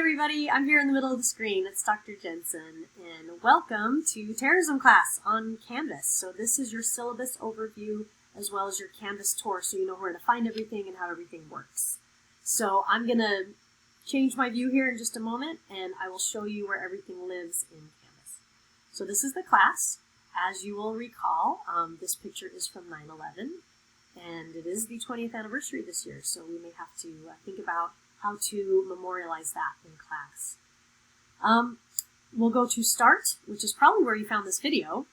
everybody, I'm here in the middle of the screen. It's Dr. Jensen, and welcome to Terrorism class on Canvas. So this is your syllabus overview as well as your Canvas tour, so you know where to find everything and how everything works. So I'm going to change my view here in just a moment, and I will show you where everything lives in Canvas. So this is the class. As you will recall, this picture is from 9/11, and it is the 20th anniversary this year, so we may have to think about how to memorialize that in class. We'll go to Start, which is probably where you found this video,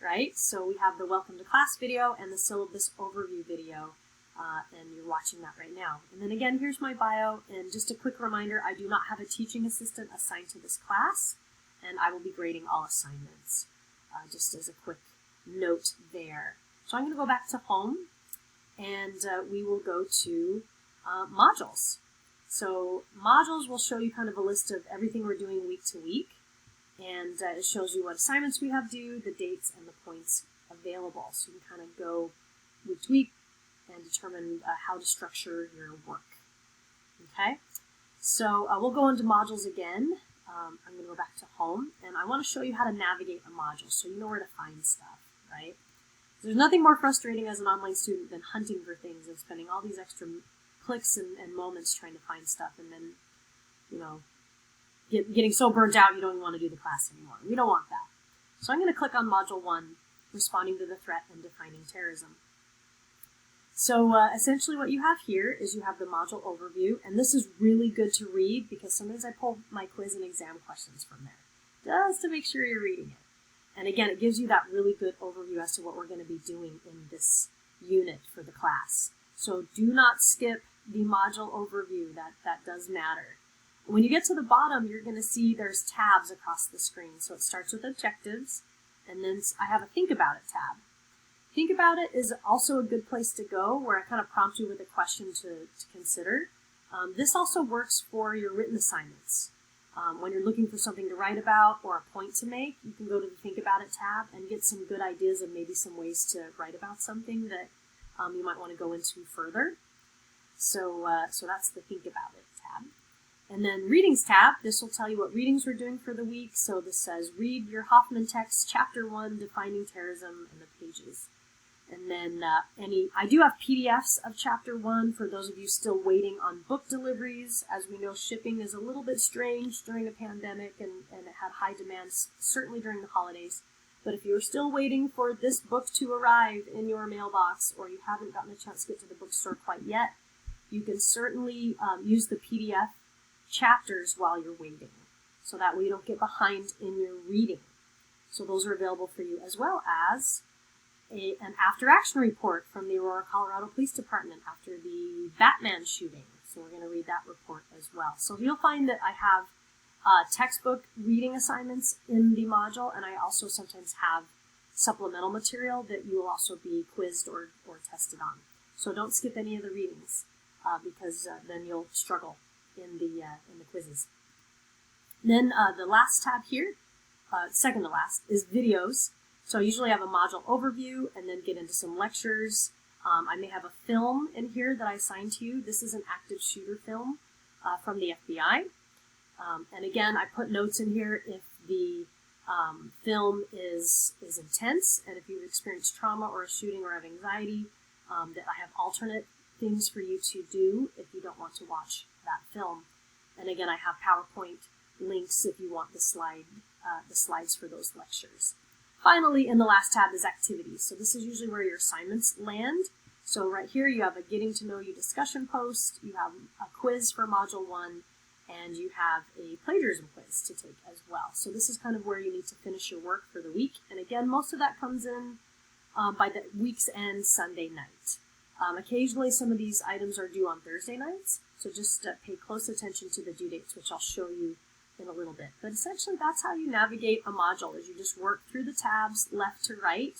right? So we have the Welcome to Class video and the Syllabus Overview video, and you're watching that right now. And then again, here's my bio, and just a quick reminder, I do not have a teaching assistant assigned to this class, and I will be grading all assignments, just as a quick note there. So I'm going to go back to Home, and we will go to Modules. So modules will show you kind of a list of everything we're doing week to week, and it shows you what assignments we have due, the dates, and the points available. So you can kind of go week to week and determine how to structure your work. Okay, so we'll go into modules again. I'm going to go back to Home, and I want to show you how to navigate a module so you know where to find stuff, right? There's nothing more frustrating as an online student than hunting for things and spending all these extra clicks and moments trying to find stuff, and then, you know, getting so burnt out you don't even want to do the class anymore. We don't want that. So I'm going to click on Module 1, Responding to the Threat and Defining Terrorism. So essentially what you have here is you have the module overview, and this is really good to read because sometimes I pull my quiz and exam questions from there, just to make sure you're reading it. And again, it gives you that really good overview as to what we're going to be doing in this unit for the class. So do not skip the module overview. That does matter. When you get to the bottom, you're going to see there's tabs across the screen. So it starts with objectives, and then I have a Think About It tab. Think About It is also a good place to go, where I kind of prompt you with a question to consider. This also works for your written assignments. When you're looking for something to write about or a point to make, you can go to the Think About It tab and get some good ideas of maybe some ways to write about something that you might want to go into further. So that's the Think About It tab. And then Readings tab, this will tell you what readings we're doing for the week. So this says, read your Hoffman text, Chapter 1, Defining Terrorism, and the pages. And then I do have PDFs of Chapter 1 for those of you still waiting on book deliveries. As we know, shipping is a little bit strange during a pandemic, and it had high demands, certainly during the holidays. But if you're still waiting for this book to arrive in your mailbox, or you haven't gotten a chance to get to the bookstore quite yet, you can certainly use the PDF chapters while you're waiting. So that way you don't get behind in your reading. So those are available for you, as well as an after-action report from the Aurora, Colorado Police Department after the Batman shooting. So we're going to read that report as well. So you'll find that I have textbook reading assignments in the module, and I also sometimes have supplemental material that you will also be quizzed or tested on. So don't skip any of the readings, because then you'll struggle in the quizzes. Then the last tab here, second to last, is videos. So I usually have a module overview and then get into some lectures. I may have a film in here that I assign to you. This is an active shooter film from the FBI. And again, I put notes in here if the film is intense, and if you've experienced trauma or a shooting or have anxiety, that I have alternate things for you to do if you don't want to watch that film. And again, I have PowerPoint links if you want the slides for those lectures. Finally, in the last tab is activities. So this is usually where your assignments land. So right here you have a Getting to Know You discussion post, you have a quiz for Module 1, and you have a plagiarism quiz to take as well. So this is kind of where you need to finish your work for the week. And again, most of that comes in by the week's end Sunday night. Occasionally some of these items are due on Thursday nights, so just pay close attention to the due dates, which I'll show you in a little bit. But essentially that's how you navigate a module, is you just work through the tabs left to right,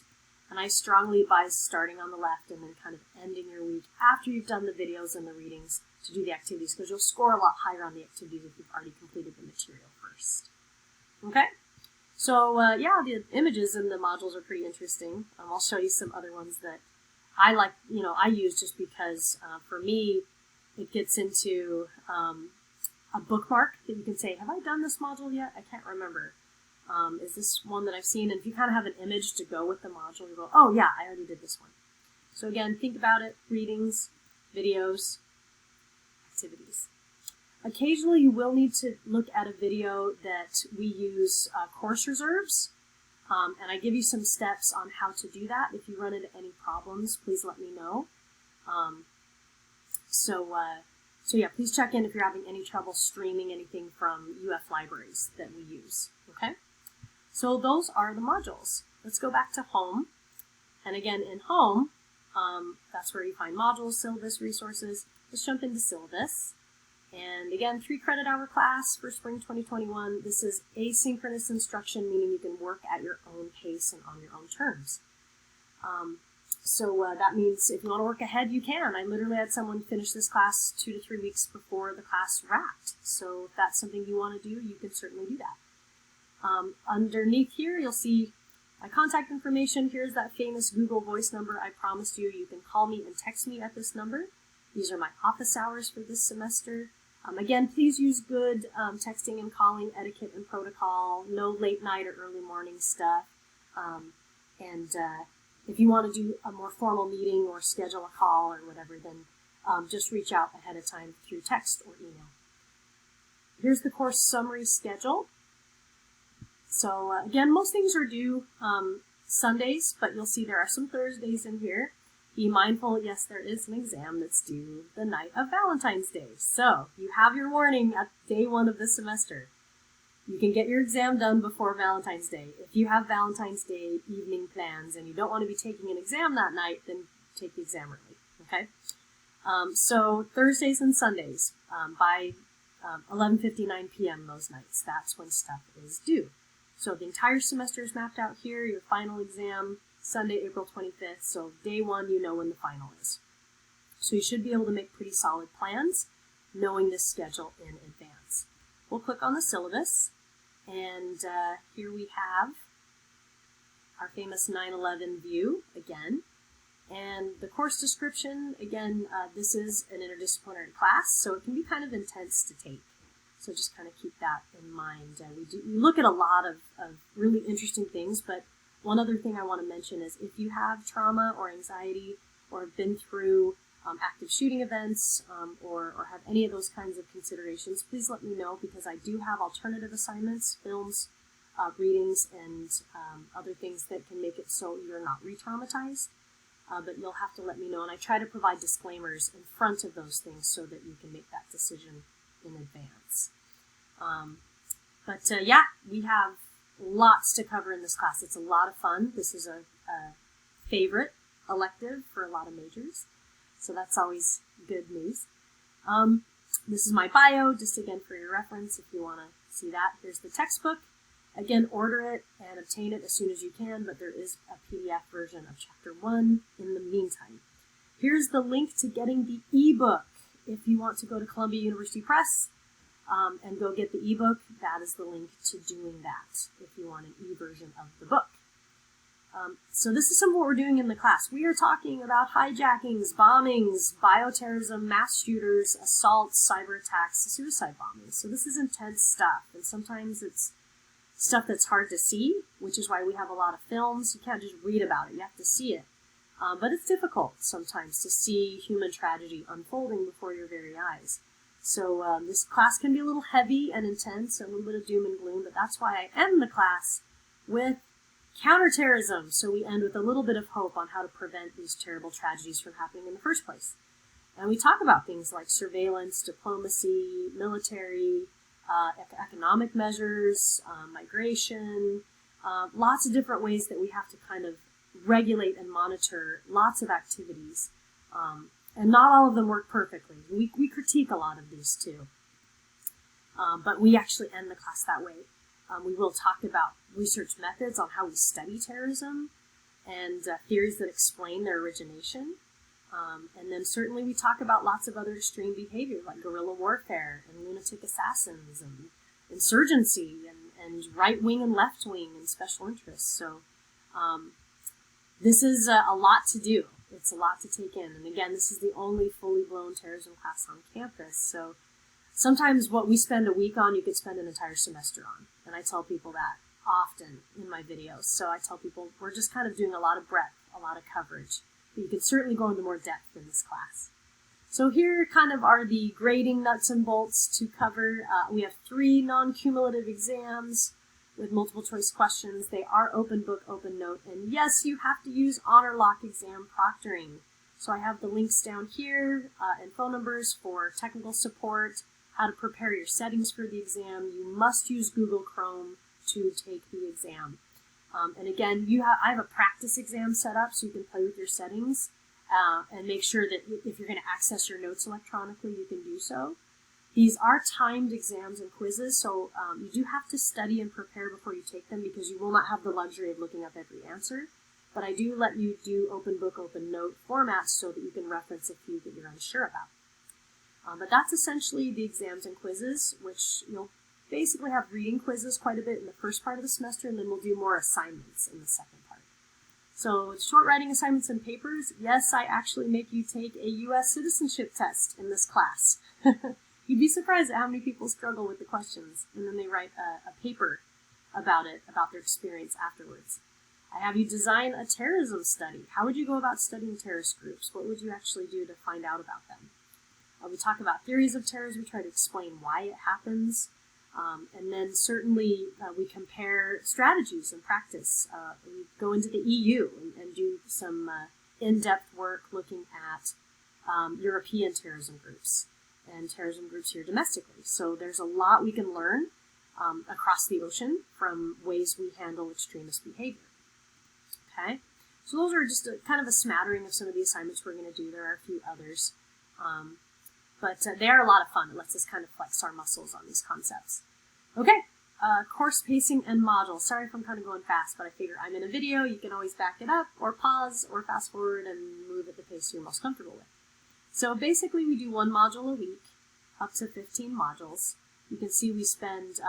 and I strongly advise starting on the left and then kind of ending your week after you've done the videos and the readings to do the activities, because you'll score a lot higher on the activities if you've already completed the material first. Okay? So yeah, the images in the modules are pretty interesting. I'll show you some other ones that I like, I use just because for me, it gets into a bookmark that you can say, have I done this module yet? I can't remember. Is this one that I've seen? And if you kind of have an image to go with the module, you go, oh yeah, I already did this one. So again, think about it, readings, videos, activities. Occasionally you will need to look at a video that we use course reserves, and I give you some steps on how to do that. If you run into any problems, please let me know. So yeah, please check in if you're having any trouble streaming anything from UF libraries that we use, okay? So those are the modules. Let's go back to home. And again, in home, that's where you find modules, syllabus, resources. Let's jump into syllabus. And again, 3 credit hour class for spring 2021. This is asynchronous instruction, meaning you can work at your own pace and on your own terms. So that means if you want to work ahead, you can. I literally had someone finish this class 2 to 3 weeks before the class wrapped. So if that's something you want to do, you can certainly do that. Underneath here, you'll see my contact information. Here's that famous Google Voice number I promised you. You can call me and text me at this number. These are my office hours for this semester. Again, please use good texting and calling etiquette and protocol. No late night or early morning stuff. If you want to do a more formal meeting or schedule a call or whatever, then just reach out ahead of time through text or email. Here's the course summary schedule. So again, most things are due Sundays, but you'll see there are some Thursdays in here. Be mindful, yes, there is an exam that's due the night of Valentine's Day. So you have your warning at day 1 of the semester. You can get your exam done before Valentine's Day. If you have Valentine's Day evening plans and you don't want to be taking an exam that night, then take the exam early, okay? So Thursdays and Sundays by 11:59 p.m. those nights, that's when stuff is due. So the entire semester is mapped out here. Your final exam, Sunday, April 25th. So day 1, you know when the final is. So you should be able to make pretty solid plans knowing this schedule in advance. We'll click on the syllabus, and here we have our famous 9/11 view again. And the course description, again, this is an interdisciplinary class, so it can be kind of intense to take. So just kind of keep that in mind. We look at a lot of really interesting things, but one other thing I want to mention is if you have trauma or anxiety or have been through active shooting events or have any of those kinds of considerations, please let me know, because I do have alternative assignments, films, readings, and other things that can make it so you're not re-traumatized. But you'll have to let me know, and I try to provide disclaimers in front of those things so that you can make that decision in advance. Yeah, we have lots to cover in this class. It's a lot of fun. This is a favorite elective for a lot of majors, so that's always good news. This is my bio, just again for your reference if you want to see that. Here's the textbook. Again, order it and obtain it as soon as you can, but there is a PDF version of Chapter 1 in the meantime. Here's the link to getting the ebook. If you want to go to Columbia University Press and go get the ebook, that is the link to doing that if you want an e-version of the book. So this is some of what we're doing in the class. We are talking about hijackings, bombings, bioterrorism, mass shooters, assaults, cyber attacks, suicide bombings. So this is intense stuff, and sometimes it's stuff that's hard to see, which is why we have a lot of films. You can't just read about it, you have to see it. But it's difficult sometimes to see human tragedy unfolding before your very eyes. So this class can be a little heavy and intense, a little bit of doom and gloom, but that's why I end the class with counterterrorism. So we end with a little bit of hope on how to prevent these terrible tragedies from happening in the first place. And we talk about things like surveillance, diplomacy, military, economic measures, migration, lots of different ways that we have to kind of regulate and monitor lots of activities. And not all of them work perfectly. We critique a lot of these too. But we actually end the class that way. We will talk about research methods on how we study terrorism and theories that explain their origination. And then certainly we talk about lots of other extreme behavior like guerrilla warfare and lunatic assassins and insurgency and right-wing and left-wing and special interests. So this is a lot to do. It's a lot to take in. And again, this is the only fully blown terrorism class on campus. So Sometimes what we spend a week on, you could spend an entire semester on. And I tell people that often in my videos. So I tell people we're just kind of doing a lot of breadth, a lot of coverage. But you can certainly go into more depth in this class. So here kind of are the grading nuts and bolts to cover. We have 3 non-cumulative exams with multiple choice questions. They are open book, open note. And yes, you have to use honor lock exam proctoring. So I have the links down here and phone numbers for technical support, how to prepare your settings for the exam. You must use Google Chrome to take the exam. And again, I have a practice exam set up so you can play with your settings and make sure that if you're going to access your notes electronically, you can do so. These are timed exams and quizzes, so you do have to study and prepare before you take them because you will not have the luxury of looking up every answer. But I do let you do open book, open note formats so that you can reference a few that you're unsure about. But that's essentially the exams and quizzes, which you'll basically have reading quizzes quite a bit in the first part of the semester, and then we'll do more assignments in the second part. So short writing assignments and papers, yes, I actually make you take a U.S. citizenship test in this class. You'd be surprised at how many people struggle with the questions, and then they write a paper about it, about their experience afterwards. I have you design a terrorism study. How would you go about studying terrorist groups? What would you actually do to find out about them? We talk about theories of terrorism. We try to explain why it happens. And then certainly we compare strategies and practice. We go into the EU and do some in-depth work looking at European terrorism groups and terrorism groups here domestically. So there's a lot we can learn across the ocean from ways we handle extremist behavior. Okay, so those are just kind of a smattering of some of the assignments we're going to do. There are a few others, but they are a lot of fun. It lets us kind of flex our muscles on these concepts. Okay, course pacing and modules. Sorry if I'm kind of going fast, but I figure I'm in a video. You can always back it up or pause or fast forward and move at the pace you're most comfortable with. So basically we do 1 module a week, up to 15 modules. You can see we spend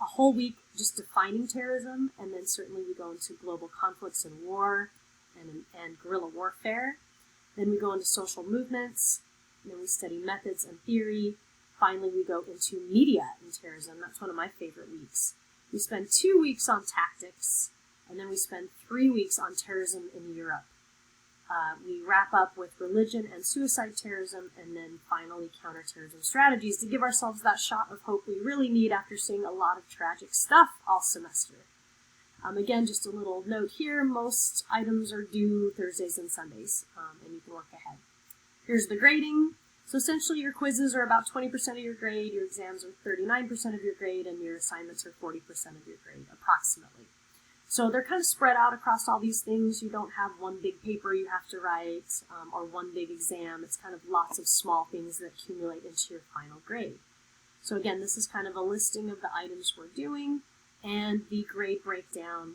a whole week just defining terrorism, and then certainly we go into global conflicts and war and guerrilla warfare. Then we go into social movements, and then we study methods and theory. Finally, we go into media and terrorism. That's one of my favorite weeks. We spend 2 weeks on tactics, and then we spend 3 weeks on terrorism in Europe. We wrap up with religion and suicide terrorism, and then finally counterterrorism strategies to give ourselves that shot of hope we really need after seeing a lot of tragic stuff all semester. Again, just a little note here, most items are due Thursdays and Sundays, and you can work ahead. Here's the grading. So essentially your quizzes are about 20% of your grade, your exams are 39% of your grade, and your assignments are 40% of your grade, approximately. So they're kind of spread out across all these things. You don't have one big paper you have to write or one big exam. It's kind of lots of small things that accumulate into your final grade. So again, this is kind of a listing of the items we're doing and the grade breakdown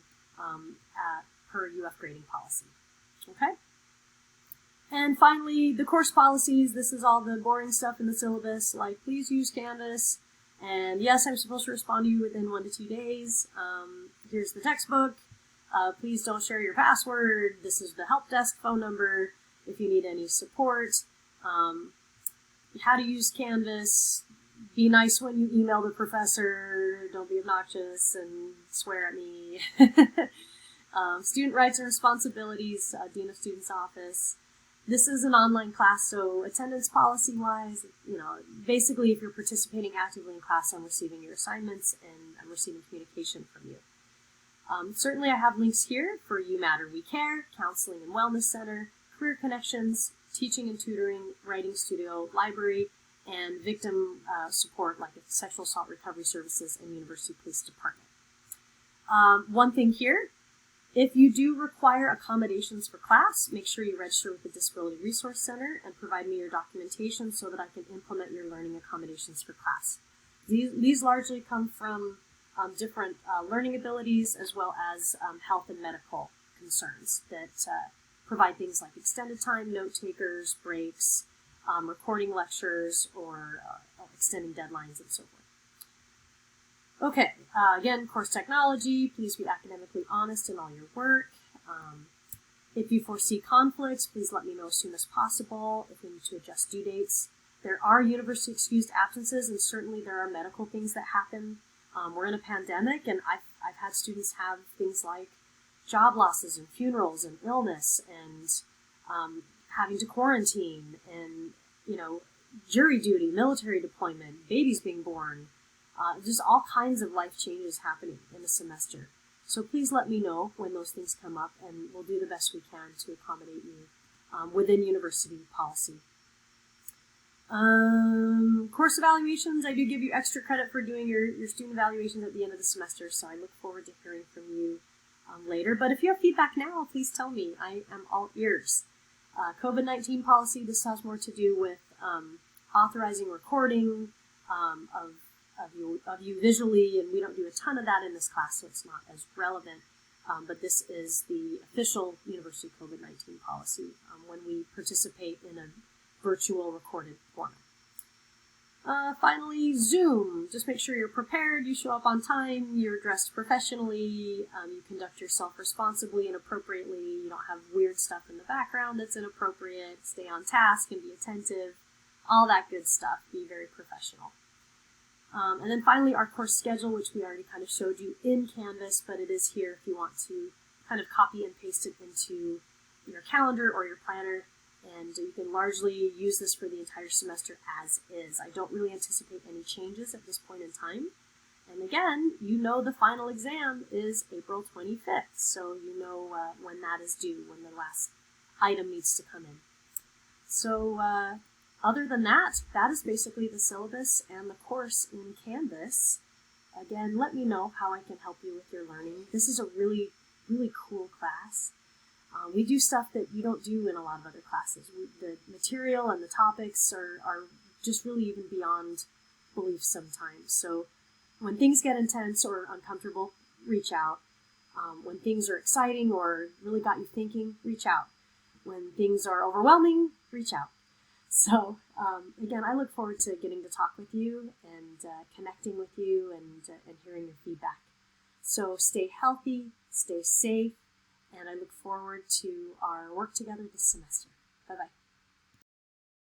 per UF grading policy. Okay? And finally, the course policies. This is all the boring stuff in the syllabus, like please use Canvas. And yes, I'm supposed to respond to you within 1 to 2 days. Here's the textbook. Please don't share your password. This is the help desk phone number if you need any support. How to use Canvas. Be nice when you email the professor. Don't be obnoxious and swear at me. Student rights and responsibilities, Dean of Students Office. This is an online class, so attendance policy-wise, basically if you're participating actively in class, I'm receiving your assignments and I'm receiving communication from you. Certainly I have links here for You Matter, We Care, Counseling and Wellness Center, Career Connections, Teaching and Tutoring, Writing Studio, Library, and victim support like Sexual Assault Recovery Services and University Police Department. One thing here, if you do require accommodations for class, make sure you register with the Disability Resource Center and provide me your documentation so that I can implement your learning accommodations for class. These largely come from different learning abilities as well as health and medical concerns that provide things like extended time, note takers, breaks, recording lectures, or extending deadlines and so forth. Okay, again, course technology, please be academically honest in all your work. If you foresee conflicts, please let me know as soon as possible if we need to adjust due dates. There are university excused absences, and certainly there are medical things that happen. We're in a pandemic, and I've had students have things like job losses and funerals and illness and having to quarantine and, jury duty, military deployment, babies being born, just all kinds of life changes happening in the semester. So please let me know when those things come up, and we'll do the best we can to accommodate you within university policy. Course evaluations, I do give you extra credit for doing your student evaluations at the end of the semester, so I look forward to hearing from you later. But if you have feedback now, please tell me. I am all ears. COVID-19 policy, this has more to do with authorizing recording of you visually, and we don't do a ton of that in this class, so it's not as relevant. But this is the official university COVID-19 policy when we participate in a virtual recorded format. Finally, Zoom. Just make sure you're prepared, you show up on time, you're dressed professionally, you conduct yourself responsibly and appropriately, you don't have weird stuff in the background that's inappropriate, stay on task and be attentive, all that good stuff. Be very professional. And then finally, our course schedule, which we already kind of showed you in Canvas, but it is here if you want to kind of copy and paste it into your calendar or your planner. And you can largely use this for the entire semester as is. I don't really anticipate any changes at this point in time. And again, the final exam is April 25th, so when that is due, when the last item needs to come in. So other than that, that is basically the syllabus and the course in Canvas. Again, let me know how I can help you with your learning. This is a really, really cool class. We do stuff that you don't do in a lot of other classes. The material and the topics are just really even beyond belief sometimes. So when things get intense or uncomfortable, reach out. When things are exciting or really got you thinking, reach out. When things are overwhelming, reach out. So again, I look forward to getting to talk with you and connecting with you and hearing your feedback. So stay healthy, stay safe, and I look forward to our work together this semester. Bye-bye.